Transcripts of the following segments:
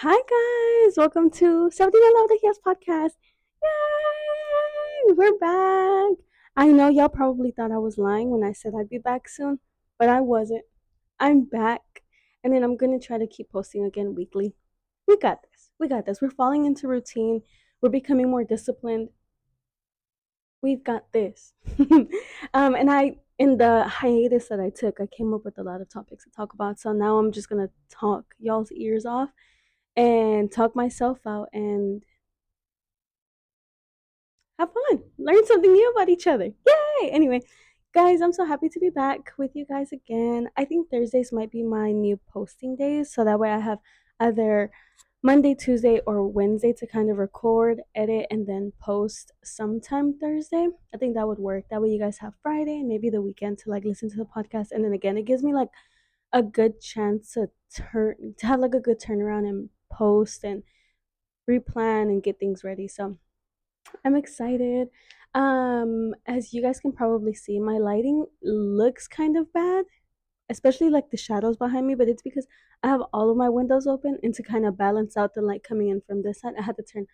Hi guys, welcome to 17 I Love the Heels podcast. Yay! We're back. I know y'all probably thought I was lying when I said I'd be back soon, but I wasn't. I'm back. And then I'm gonna try to keep posting again weekly. We got this. We got this. We're falling into routine. We're becoming more disciplined. We've got this. And I in the hiatus that I took, I came up with a lot of topics to talk about. So now I'm just gonna talk y'all's ears off and talk myself out and have fun, learn something new about each other. Yay! Anyway, guys, I'm so happy to be back with you guys again. I think Thursdays might be my new posting days, so that way I have either Monday, Tuesday, or Wednesday to kind of record, edit, and then post sometime Thursday. I think that would work. That way you guys have Friday and maybe the weekend to like listen to the podcast. And then again, it gives me like a good chance to have like a good turnaround and post and replan and get things ready. So I'm excited. As you guys can probably see, my lighting looks kind of bad, especially like the shadows behind me, but it's because I have all of my windows open, and to kind of balance out the light coming in from this side, I had to turn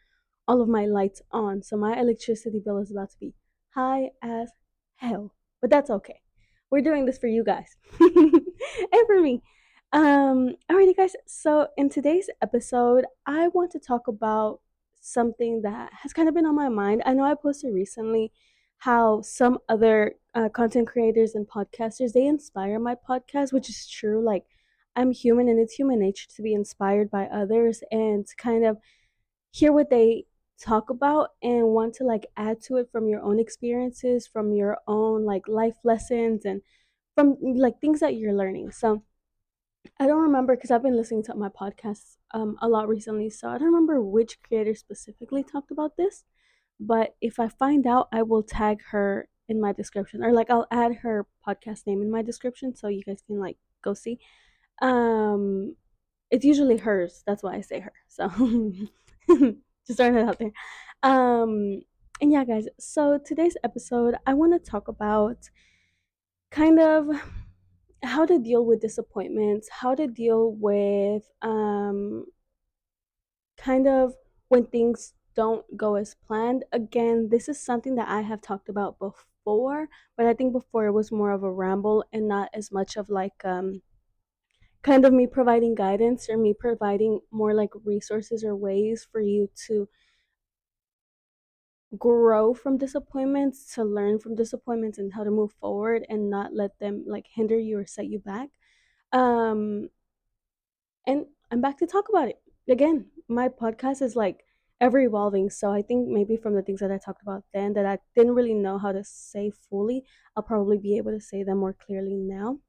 all of my lights on. So my electricity bill is about to be high as hell. But that's okay. We're doing this for you guys. And for me. Alrighty guys, so in today's episode, I want to talk about something that has kind of been on my mind. I know I posted recently how some other content creators and podcasters, they inspire my podcast, which is true. Like, I'm human and it's human nature to be inspired by others and to kind of hear what they talk about and want to like add to it from your own experiences, from your own like life lessons, and from like things that you're learning. So I don't remember because I've been listening to my podcasts a lot recently, so I don't remember which creator specifically talked about this. But if I find out, I will tag her in my description, or like I'll add her podcast name in my description so you guys can like go see. Um, it's usually hers. That's why I say her. So just throwing that out there. Um, and yeah, guys. So today's episode, I want to talk about kind of how to deal with disappointments, how to deal with kind of when things don't go as planned. Again, this is something that I have talked about before, but I think before it was more of a ramble and not as much of like kind of me providing guidance or me providing more like resources or ways for you to grow from disappointments, to learn from disappointments and how to move forward and not let them like hinder you or set you back. Um and I'm back to talk about it. Again, my podcast is like ever evolving, so I think maybe from the things that I talked about then that I didn't really know how to say fully, I'll probably be able to say them more clearly now.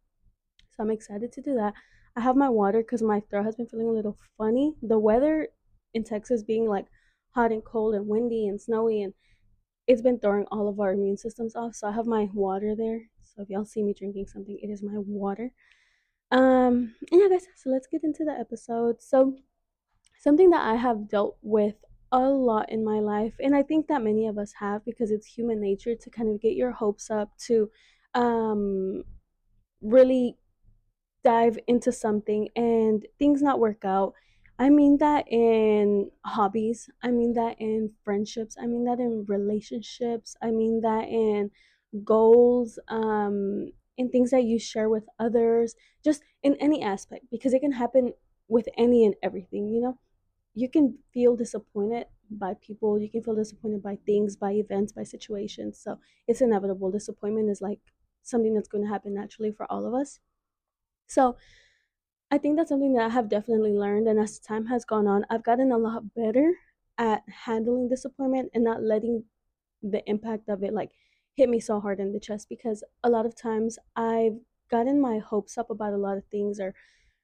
So I'm excited to do that. I have my water because my throat has been feeling a little funny. The weather in Texas being like hot and cold and windy and snowy, and it's been throwing all of our immune systems off. So I have my water there. So if y'all see me drinking something, it is my water. And yeah, guys. So let's get into the episode. So something that I have dealt with a lot in my life, and I think that many of us have because it's human nature to kind of get your hopes up to um really dive into something and things not work out. I mean that in hobbies, I mean that in friendships, I mean that in relationships, I mean that in goals, in things that you share with others, just in any aspect, because it can happen with any and everything, you know? You can feel disappointed by people, you can feel disappointed by things, by events, by situations. So it's inevitable. Disappointment is like something that's going to happen naturally for all of us. So I think that's something that I have definitely learned. And as time has gone on, I've gotten a lot better at handling disappointment and not letting the impact of it like hit me so hard in the chest, because a lot of times I've gotten my hopes up about a lot of things, or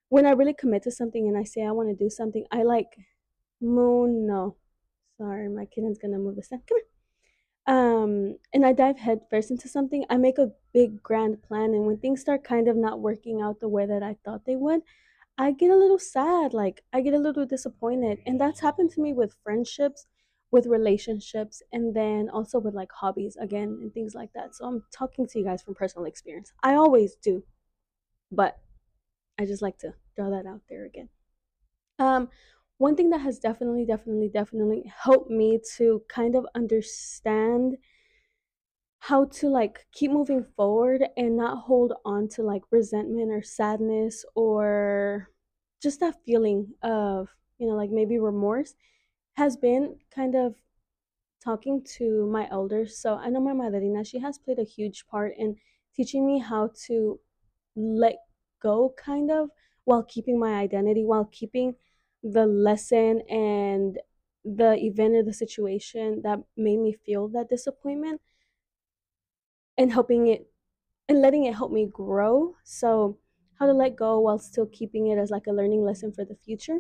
when I really commit to something and I say I want to do something, I like moon no. Sorry, my kitten's gonna move the stand. Come here. And I dive head first into something. I make a big grand plan, and when things start kind of not working out the way that I thought they would, I get a little sad, like I get a little disappointed. And that's happened to me with friendships, with relationships, and then also with like hobbies again and things like that. So I'm talking to you guys from personal experience. I always do, but I just like to throw that out there again. Um one thing that has definitely helped me to kind of understand how to like keep moving forward and not hold on to like resentment or sadness or just that feeling of, like maybe remorse, has been kind of talking to my elders. So I know my madrina, she has played a huge part in teaching me how to let go, kind of, while keeping my identity, while keeping the lesson and the event or the situation that made me feel that disappointment, and helping it and letting it help me grow. So, how to let go while still keeping it as like a learning lesson for the future.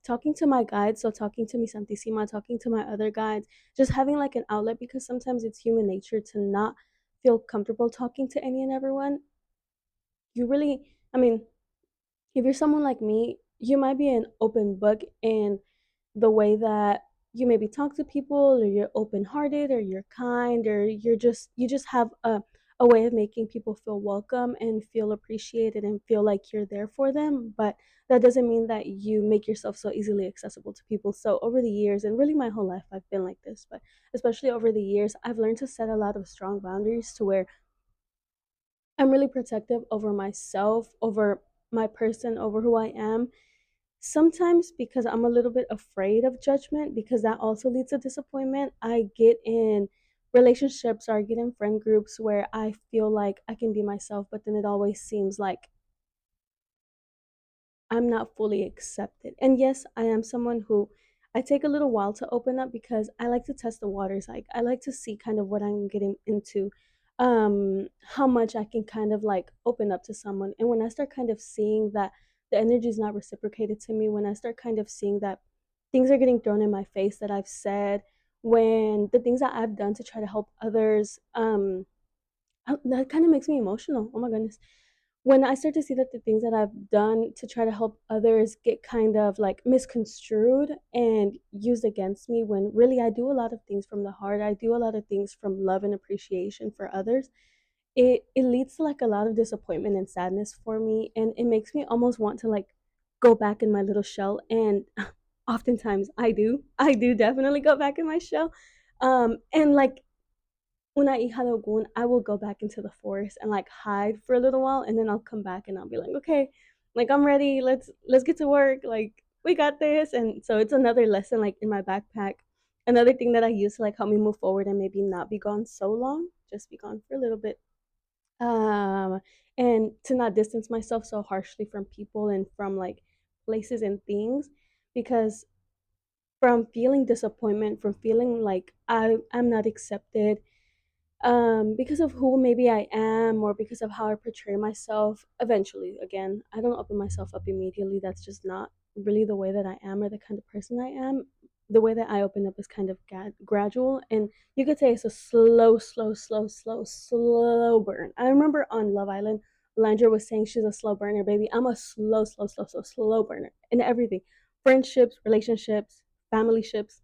Talking to my guides, so talking to mi Santissima, talking to my other guides, just having like an outlet, because sometimes it's human nature to not feel comfortable talking to any and everyone. You really, I mean, if you're someone like me, you might be an open book in the way that you maybe talk to people, or you're open-hearted, or you're kind, or you just have a way of making people feel welcome and feel appreciated and feel like you're there for them. But that doesn't mean that you make yourself so easily accessible to people. So over the years, and really my whole life, I've been like this, but especially over the years, I've learned to set a lot of strong boundaries to where I'm really protective over myself, over my person, over who I am. Sometimes because I'm a little bit afraid of judgment, because that also leads to disappointment, I get in relationships or I get in friend groups where I feel like I can be myself, but then it always seems like I'm not fully accepted. And yes, I am someone who I take a little while to open up, because I like to test the waters. Like I like to see kind of what I'm getting into, how much I can kind of like open up to someone. And when I start kind of seeing that the energy is not reciprocated to me, when I start kind of seeing that things are getting thrown in my face that I've said, when the things that I've done to try to help others, that kind of makes me emotional. Oh my goodness. When I start to see that the things that I've done to try to help others get kind of like misconstrued and used against me, when really I do a lot of things from the heart, I do a lot of things from love and appreciation for others, it leads to like a lot of disappointment and sadness for me. And it makes me almost want to like go back in my little shell. And oftentimes I do definitely go back in my shell. And like una hija de Ogun, I will go back into the forest and like hide for a little while, and then I'll come back and I'll be like, okay, like I'm ready. Let's get to work. Like we got this. And so it's another lesson like in my backpack. Another thing that I use to like help me move forward and maybe not be gone so long, just be gone for a little bit. Um, and to not distance myself so harshly from people and from like places and things, because from feeling disappointment, from feeling like I'm not accepted, because of who maybe I am, or because of how I portray myself. Eventually, again, I don't open myself up immediately. That's just not really the way that I am or the kind of person I am. The way that I open up is kind of gradual, and you could say it's a slow burn. I remember on Love Island, Landra was saying she's a slow burner, baby. I'm a slow burner in everything: friendships, relationships, family ships,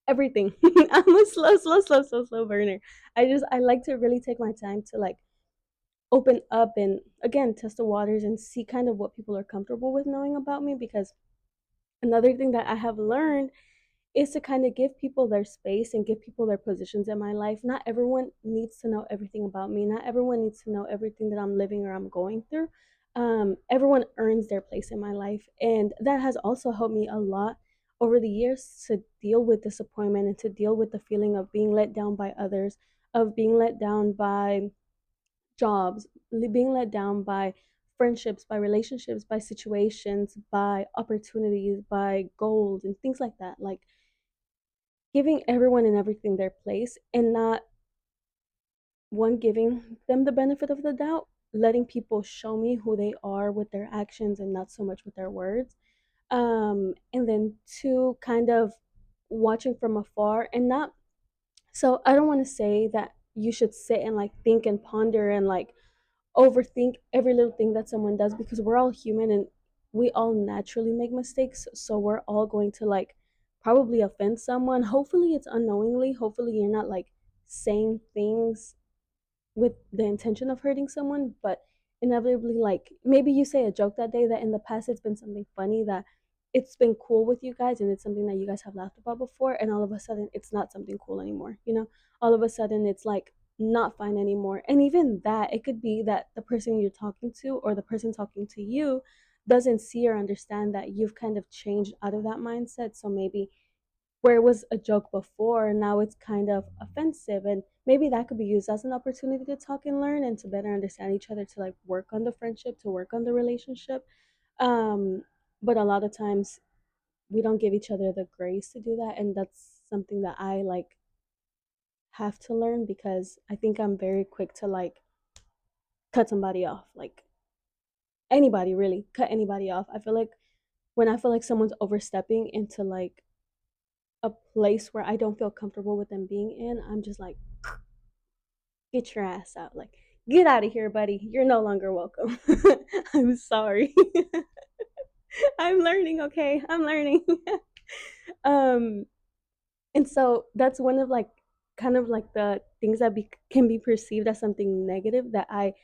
everything. I'm a slow burner. I like to really take my time to like open up and again test the waters and see kind of what people are comfortable with knowing about me, because another thing that I have learned is to kind of give people their space and give people their positions in my life. Not everyone needs to know everything about me. Not everyone needs to know everything that I'm living or I'm going through. Everyone earns their place in my life. And that has also helped me a lot over the years to deal with disappointment and to deal with the feeling of being let down by others, of being let down by jobs, being let down by friendships, by relationships, by situations, by opportunities, by goals, and things like that. Like giving everyone and everything their place, and not one giving them the benefit of the doubt, letting people show me who they are with their actions and not so much with their words. And then two, kind of watching from afar and not, so I don't want to say that you should sit and like think and ponder and like overthink every little thing that someone does, because we're all human and we all naturally make mistakes. So we're all going to like probably offend someone. Hopefully it's unknowingly. Hopefully you're not like saying things with the intention of hurting someone, but inevitably, like maybe you say a joke that day that in the past it's been something funny that it's been cool with you guys and it's something that you guys have laughed about before, and all of a sudden it's not something cool anymore, you know? All of a sudden it's like not fine anymore. And even that, it could be that the person you're talking to or the person talking to you doesn't see or understand that you've kind of changed out of that mindset. So maybe where it was a joke before, now it's kind of offensive. And maybe that could be used as an opportunity to talk and learn and to better understand each other, to like work on the friendship, to work on the relationship. Um, but a lot of times we don't give each other the grace to do that. And that's something that I like have to learn, because I think I'm very quick to like cut somebody off. Like anybody really, cut anybody off. I feel like when I feel like someone's overstepping into like a place where I don't feel comfortable with them being in, I'm just like, get your ass out. Like, get out of here, buddy. You're no longer welcome. I'm sorry. I'm learning, okay? I'm learning. um and so that's one of like kind of like the things that can be perceived as something negative that I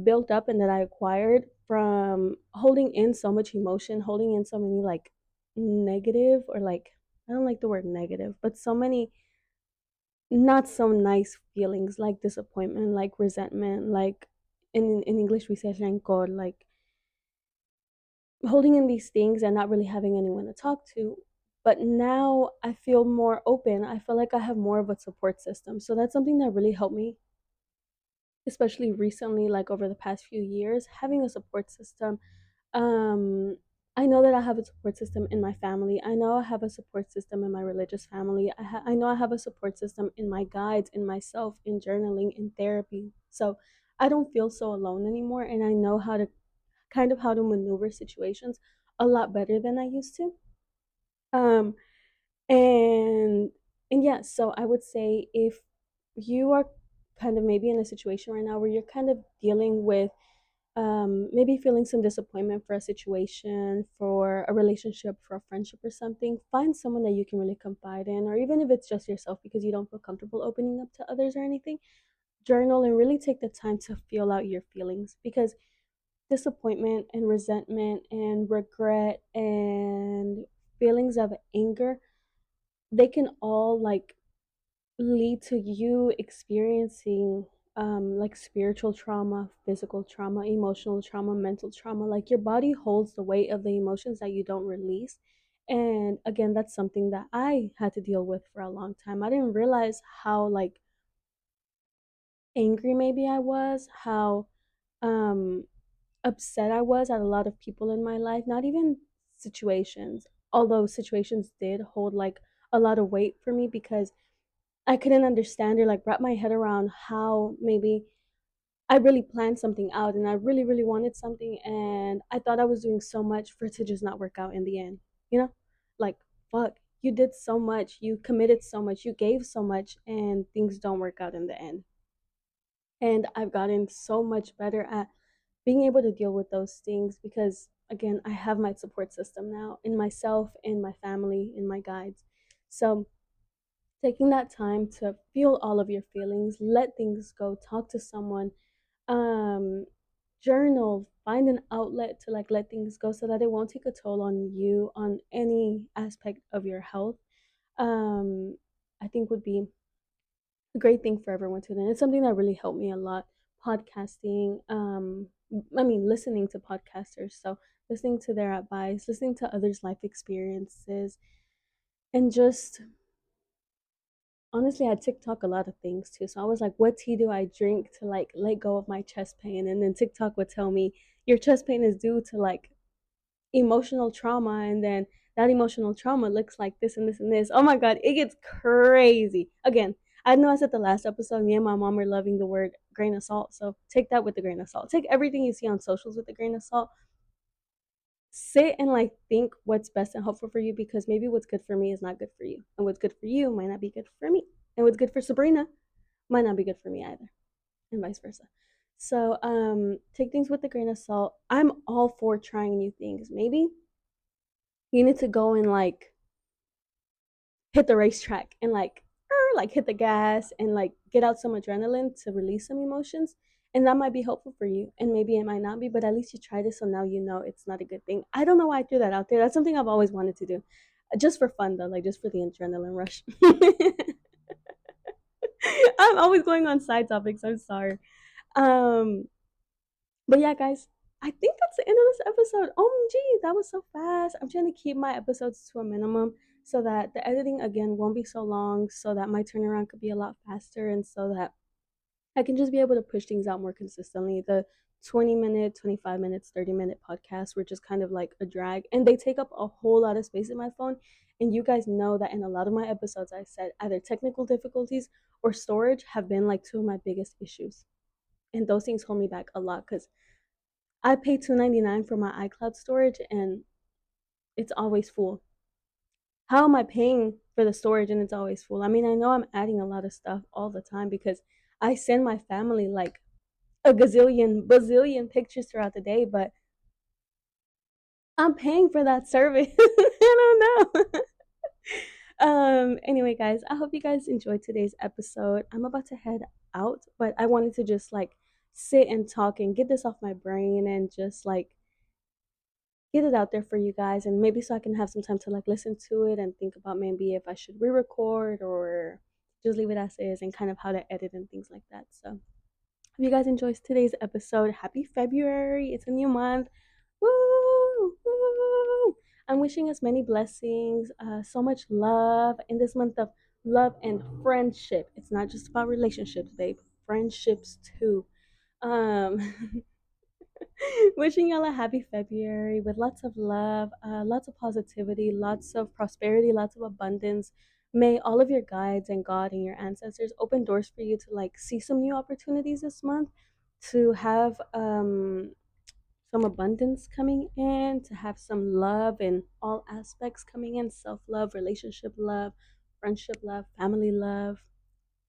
built up and that I acquired from holding in so much emotion, holding in so many like negative, or like, I don't like the word negative, but so many not so nice feelings, like disappointment, like resentment, like in English we say rencor, like holding in these things and not really having anyone to talk to. But now I feel more open. I feel like I have more of a support system. So that's something that really helped me, especially recently, like over the past few years, having a support system. um I know that I have a support system in my family. I know I have a support system in my religious family. I know I have a support system in my guides, in myself, in journaling, in therapy. So I don't feel so alone anymore, and I know how to kind of how to maneuver situations a lot better than I used to. Um and and yeah, so I would say if you are kind of maybe in a situation right now where you're kind of dealing with maybe feeling some disappointment for a situation, for a relationship, for a friendship or something, find someone that you can really confide in, or even if it's just yourself because you don't feel comfortable opening up to others or anything, journal and really take the time to feel out your feelings, because disappointment and resentment and regret and feelings of anger, they can all like lead to you experiencing like spiritual trauma, physical trauma, emotional trauma, mental trauma. Like your body holds the weight of the emotions that you don't release. And again, that's something that I had to deal with for a long time. I didn't realize how like angry maybe I was, how um upset I was at a lot of people in my life, not even situations, although situations did hold like a lot of weight for me, because I couldn't understand or like wrap my head around how maybe I really planned something out and I really, really wanted something, and I thought I was doing so much for it to just not work out in the end. You know? Like, fuck, you did so much, you committed so much, you gave so much, and things don't work out in the end. And I've gotten so much better at being able to deal with those things, because again, I have my support system now in myself, in my family, in my guides. So taking that time to feel all of your feelings, let things go, talk to someone, um journal, find an outlet to like let things go so that it won't take a toll on you on any aspect of your health. um I think would be a great thing for everyone to do, and it's something that really helped me a lot. Podcasting, I mean listening to podcasters, so listening to their advice, listening to others life experiences, and just honestly, I TikTok a lot of things too. So I was like, what tea do I drink to like let go of my chest pain? And then TikTok would tell me your chest pain is due to like emotional trauma, and then that emotional trauma looks like this and this and this. Oh my god, it gets crazy. Again, I know I said the last episode, me and my mom are loving the word grain of salt. So take that with a grain of salt. Take everything you see on socials with a grain of salt. Sit and like think what's best and helpful for you, because maybe what's good for me is not good for you, and what's good for you might not be good for me, and what's good for Sabrina might not be good for me either, and vice versa. So take things with a grain of salt. I'm all for trying new things. Maybe you need to go and like hit the racetrack and like hit the gas and like get out some adrenaline to release some emotions. And that might be helpful for you. And maybe it might not be, but at least you tried it. So now you know it's not a good thing. I don't know why I threw that out there. That's something I've always wanted to do. Just for fun, though, like just for the adrenaline rush. I'm always going on side topics. I'm sorry. Um, but yeah, guys, I think that's the end of this episode. OMG, that was so fast. I'm trying to keep my episodes to a minimum so that the editing again won't be so long, so that my turnaround could be a lot faster, and so that I can just be able to push things out more consistently. The 20-minute, 25 minutes, 30-minute podcasts were just kind of like a drag, and they take up a whole lot of space in my phone. And you guys know that in a lot of my episodes, I said either technical difficulties or storage have been like two of my biggest issues. And those things hold me back a lot because I pay $2.99 for my iCloud storage and it's always full. How am I paying for the storage and it's always full? I mean, I know I'm adding a lot of stuff all the time because I send my family like a gazillion, bazillion pictures throughout the day, but I'm paying for that service. I don't know. Anyway, guys, I hope you guys enjoyed today's episode. I'm about to head out, but I wanted to just like sit and talk and get this off my brain and just like get it out there for you guys, and maybe so I can have some time to like listen to it and think about maybe if I should re-record or just leave it as is, and kind of how to edit and things like that. So if you guys enjoyed today's episode, happy February. It's a new month. Woo! Woo! I'm wishing us many blessings, so much love in this month of love and friendship. It's not just about relationships, babe. Friendships too. Um Wishing y'all a happy February with lots of love, lots of positivity, lots of prosperity, lots of abundance. May all of your guides and God and your ancestors open doors for you to like see some new opportunities this month, to have some abundance coming in, to have some love in all aspects coming in, self love, relationship love, friendship love, family love,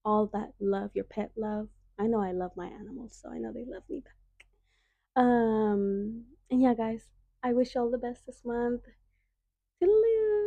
all that love, your pet love. I know I love my animals, so I know they love me back. And yeah, guys, I wish you all the best this month. Toodaloo.